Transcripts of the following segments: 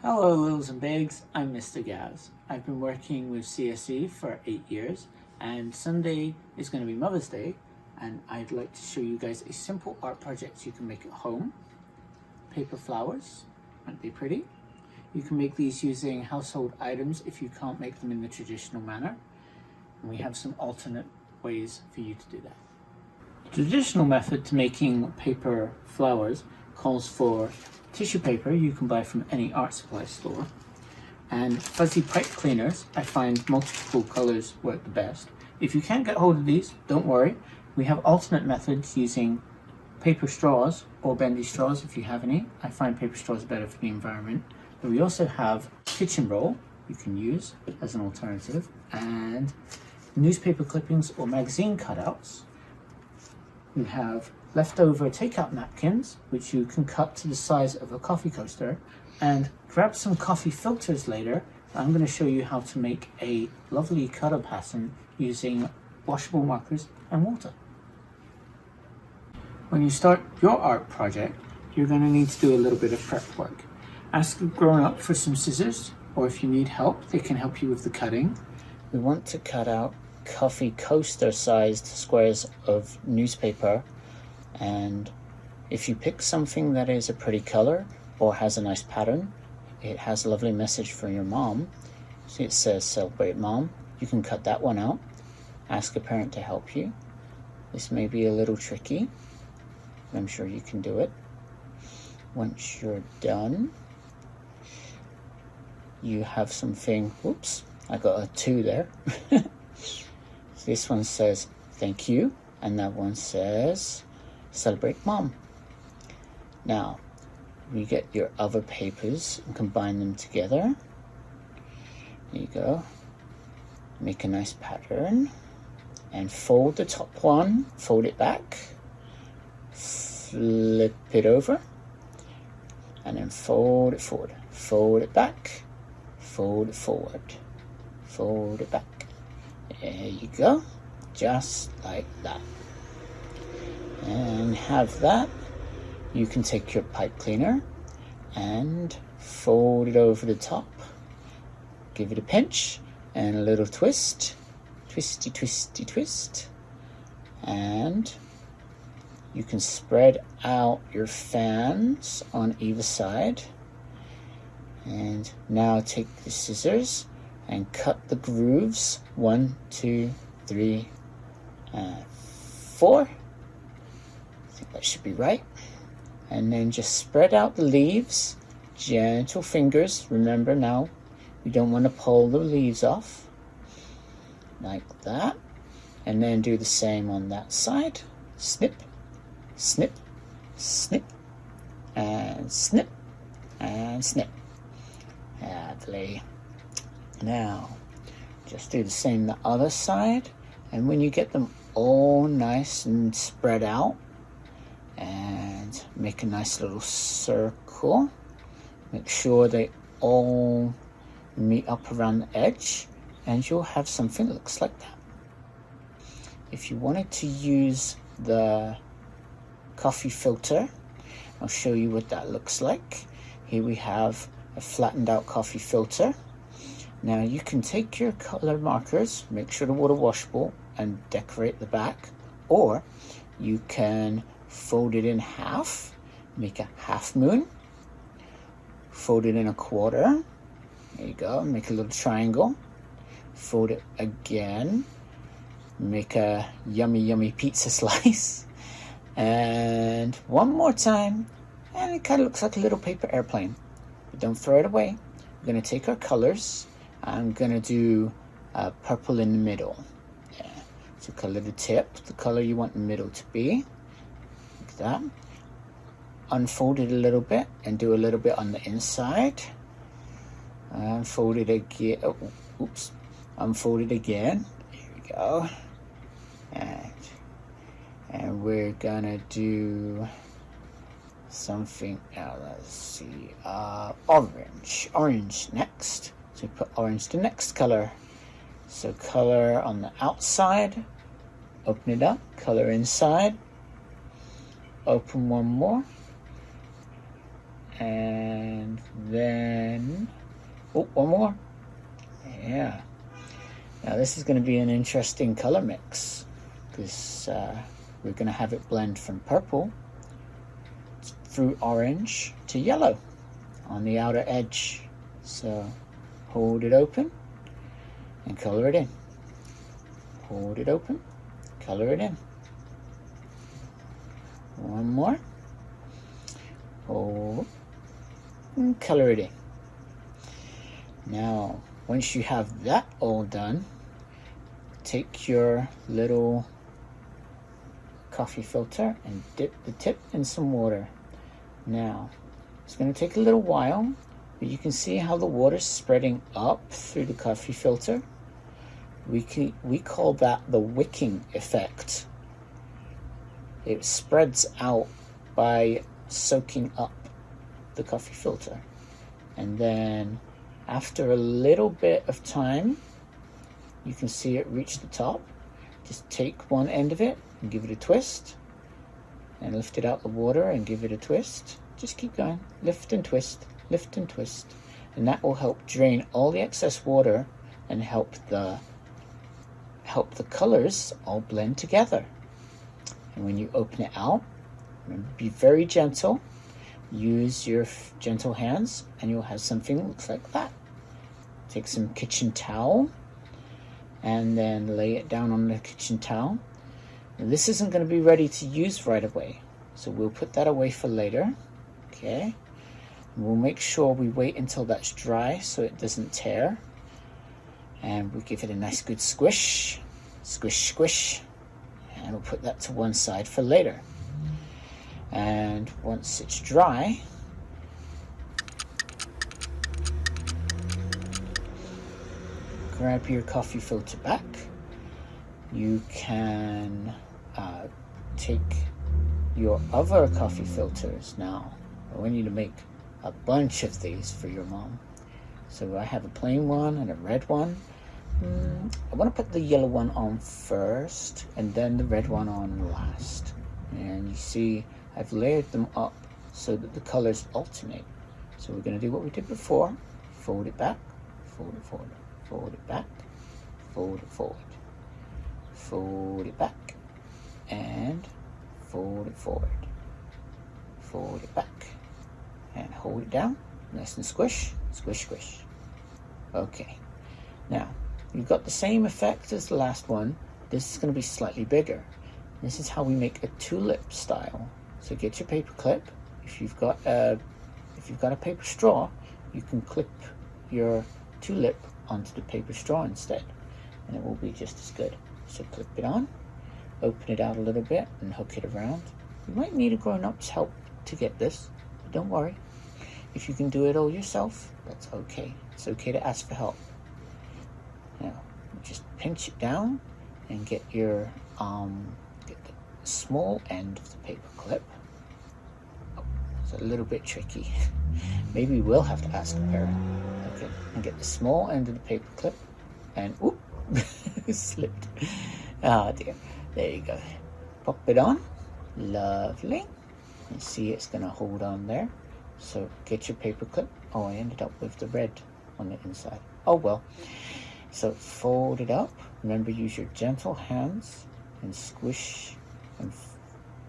Hello Littles and Bigs, I'm Mr. Gaz. I've been working with CSE for 8 years and Sunday is going to be Mother's Day and I'd like to show you guys a simple art project you can make at home. Paper flowers, aren't they pretty? You can make these using household items if you can't make them in the traditional manner. And we have some alternate ways for you to do that. The traditional method to making paper flowers calls for tissue paper you can buy from any art supply store, and fuzzy pipe cleaners. I find multiple colors work the best. If you can't get hold of these, don't worry. We have alternate methods using paper straws or bendy straws if you have any. I find paper straws better for the environment. But we also have kitchen roll you can use as an alternative, and newspaper clippings or magazine cutouts. We have leftover takeout napkins, which you can cut to the size of a coffee coaster, and grab some coffee filters later. I'm going to show you how to make a lovely cutter pattern using washable markers and water. When you start your art project, you're going to need to do a little bit of prep work. Ask a grown-up for some scissors, or if you need help, they can help you with the cutting. We want to cut out coffee coaster sized squares of newspaper, and if you pick something that is a pretty color or has a nice pattern, it has a lovely message for your mom. See, it says "Celebrate Mom." You can cut that one out. Ask a parent to help you. This may be a little tricky, but I'm sure you can do it. Once you're done, you have something. Whoops, I got a 2 there. So this one says "Thank you," and that one says "Celebrate Mom." Now, you get your other papers and combine them together. There you go. Make a nice pattern and fold the top one, fold it back, flip it over, and then fold it forward. Fold it back, fold it forward, fold it back. There you go, just like that. And have that. You can take your pipe cleaner and fold it over the top. Give it a pinch and a little twist. Twisty, twisty, twist. And you can spread out your fans on either side. And now take the scissors and cut the grooves. 1, 2, 3, 4. I think that should be right. And then just spread out the leaves, gentle fingers. Remember now, you don't want to pull the leaves off, like that. And then do the same on that side. Snip, snip, snip, and snip, and snip. Lovely. Now, just do the same the other side. And when you get them all nice and spread out, and make a nice little circle, make sure they all meet up around the edge, and you'll have something that looks like that. If you wanted to use the coffee filter, I'll show you what that looks like. Here we have a flattened out coffee filter. Now you can take your color markers, make sure the water washable, and decorate the back, or you can fold it in half, make a half moon, fold it in a quarter. There you go, make a little triangle, fold it again, make a yummy yummy pizza slice, and one more time, and it kind of looks like a little paper airplane. But don't throw it away. We're going to take our colors. I'm going to do purple in the middle. Yeah. So color the tip, the color you want the middle to be, like that. Unfold it a little bit and do a little bit on the inside. Unfold it again. Oh, oops. Unfold it again. Here we go. And we're gonna do something else. Let's see. Orange next. So put orange the next color. So color on the outside. Open it up. Color inside. Open one more. And then Oh, one more. Yeah. Now this is going to be an interesting color mix because we're going to have it blend from purple through orange to yellow on the outer edge. So hold it open and color it in. Hold it open, color it in. One more. Hold and color it in. Now, once you have that all done, take your little coffee filter and dip the tip in some water. Now, it's going to take a little while, but you can see how the water's spreading up through the coffee filter. We call that the wicking effect. It spreads out by soaking up the coffee filter. And then after a little bit of time, you can see it reach the top. Just take one end of it and give it a twist, and lift it out the water and give it a twist. Just keep going, lift and twist, and that will help drain all the excess water and help the colors all blend together. And when you open it out, remember, be very gentle. Use your gentle hands and you'll have something that looks like that. Take some kitchen towel and then lay it down on the kitchen towel. Now, this isn't going to be ready to use right away, so we'll put that away for later. Okay, and we'll make sure we wait until that's dry so it doesn't tear, and we'll give it a nice good squish, squish, and we'll put that to one side for later. And once it's dry, grab your coffee filter back. You can take your other coffee filters now. I want you to make a bunch of these for your mom. So I have a plain one and a red one. I want to put the yellow one on first and then the red one on last. And you see I've layered them up so that the colors alternate. So we're going to do what we did before. Fold it back, fold it forward, fold it back, fold it forward, fold it back, and fold it forward, fold it back, and hold it down, nice and squish, squish, squish. Okay, now you've got the same effect as the last one. This is going to be slightly bigger. This is how we make a tulip style. So get your paper clip. If you've got a paper straw, you can clip your tulip onto the paper straw instead, and it will be just as good. So clip it on, open it out a little bit, and hook it around. You might need a grown-up's help to get this, but don't worry. If you can do it all yourself, that's okay. It's okay to ask for help. Now, just pinch it down and get your get the small end of the paper clip. Oh, it's a little bit tricky. Maybe we'll have to ask a parent. Okay, and get the small end of the paper clip, and whoop, slipped. Oh dear. There you go. Pop it on. Lovely. You see it's going to hold on there. So get your paper clip. Oh, I ended up with the red on the inside. Oh well. So fold it up. Remember, use your gentle hands and squish and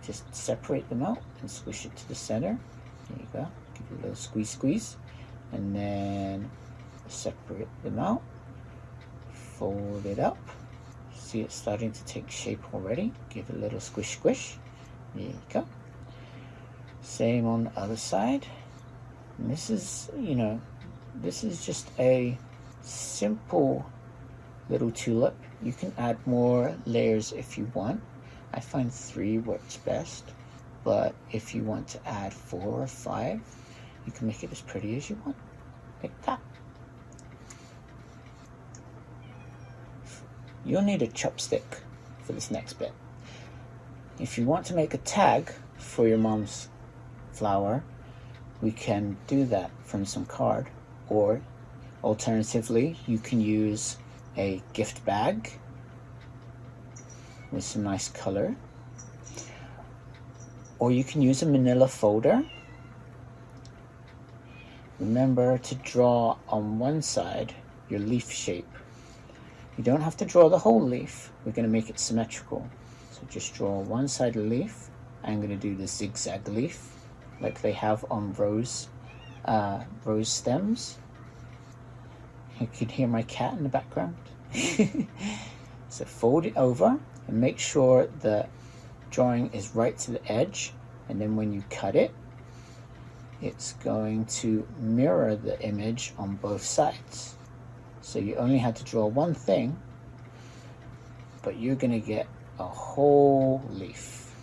just separate them out and squish it to the center. There you go. Give it a little squeeze, squeeze. And then separate them out. Fold it up. See it's starting to take shape already. Give it a little squish, squish. There you go. Same on the other side. And this is, this is just a simple little tulip. You can add more layers if you want. I find 3 works best, but if you want to add 4 or 5, you can make it as pretty as you want, like that. You'll need a chopstick for this next bit. If you want to make a tag for your mom's flower, we can do that from some card, or alternatively, you can use a gift bag with some nice color, or you can use a manila folder remember to draw on one side your leaf shape. You don't have to draw the whole leaf. We're going to make it symmetrical. So just draw one side of the leaf. I'm going to do the zigzag leaf like they have on rose stems. You can hear my cat in the background. So fold it over and make sure the drawing is right to the edge, and then when you cut it, it's going to mirror the image on both sides. So you only had to draw one thing, but you're going to get a whole leaf.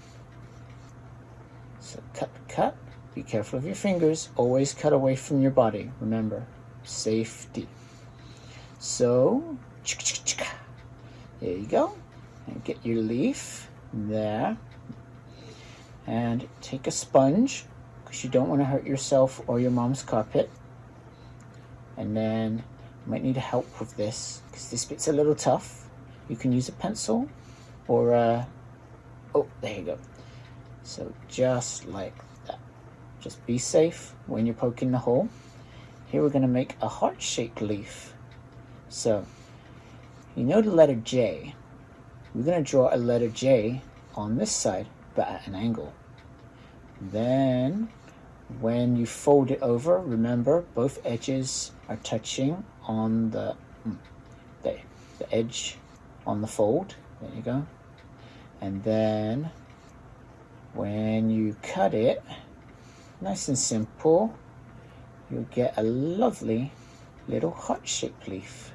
So cut. Be careful of your fingers. Always cut away from your body. Remember, safety. So, there you go. And get your leaf there. And take a sponge, because you don't want to hurt yourself or your mom's carpet. And then you might need help with this, because this bit's a little tough. You can use a pencil or oh, there you go. So just like that. Just be safe when you're poking the hole. Here we're going to make a heart-shaped leaf. So, you know the letter J. We're going to draw a letter J on this side, but at an angle. Then, when you fold it over, remember both edges are touching on the edge on the fold. There you go. And then, when you cut it, nice and simple, you'll get a lovely little heart-shaped leaf.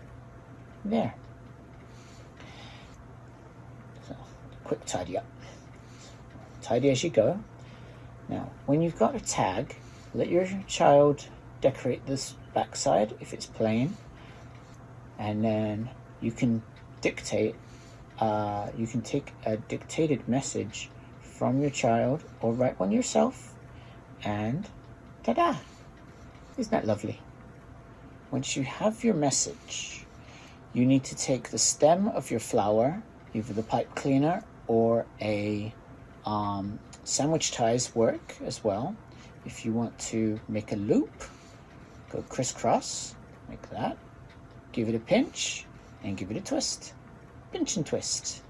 There. So, quick tidy up. Tidy as you go. Now, when you've got a tag, let your child decorate this backside if it's plain, and then you can dictate. You can take a dictated message from your child or write one yourself, and ta-da! Isn't that lovely? Once you have your message, you need to take the stem of your flower, either the pipe cleaner or a sandwich ties work as well. If you want to make a loop, go crisscross, like that. Give it a pinch and give it a twist. Pinch and twist,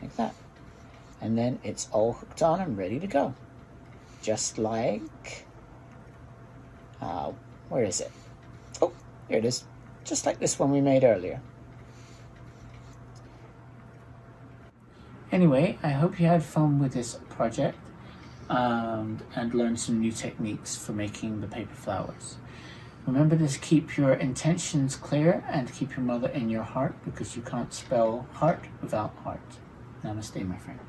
like that. And then it's all hooked on and ready to go. Just like, where is it? Oh, here it is. Just like this one we made earlier. Anyway, I hope you had fun with this project and learned some new techniques for making the paper flowers. Remember to keep your intentions clear and keep your mother in your heart, because you can't spell heart without heart. Namaste, my friends.